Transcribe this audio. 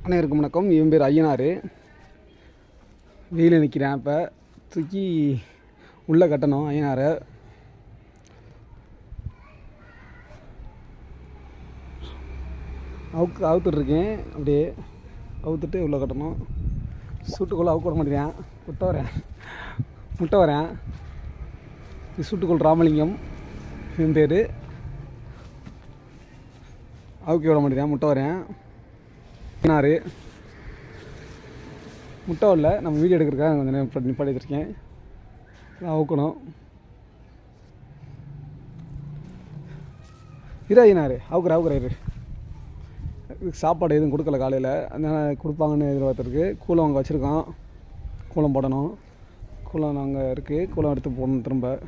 அனைவருக்கும் வணக்கம். இவன் பேர் ஐயனார். வெயிலில் நிற்கிறேன். இப்போ தூக்கி உள்ளே கட்டணும். ஐயனாரை அவுத்துட்ருக்கேன். அப்படியே அவுத்துட்டு உள்ளே கட்டணும். சூட்டுக்குள்ளே அவுக்க விட மாட்டேறேன். முட்டை வரேன். இது சூட்டுக்குள் ராமலிங்கம் இவன் பேர். அவுக்க விட மாட்டேறேன். முட்டை வரேன். ஐயனார் முட்டை வரல. நம்ம வீடியோ எடுக்கிறதுக்காக கொஞ்சம் நிப்பாடி வச்சுருக்கேன். அவுக்கணும். ஐயனார் அவுக்குறாரு. சாப்பாடு எதுவும் கொடுக்கல காலையில், அதனால் கொடுப்பாங்கன்னு எதிர்பார்த்துருக்கு. கூலம் அங்கே வச்சுருக்கோம். கூலம் போடணும். கூலம் அங்கே இருக்குது. கூலம் எடுத்து போடணும். திரும்ப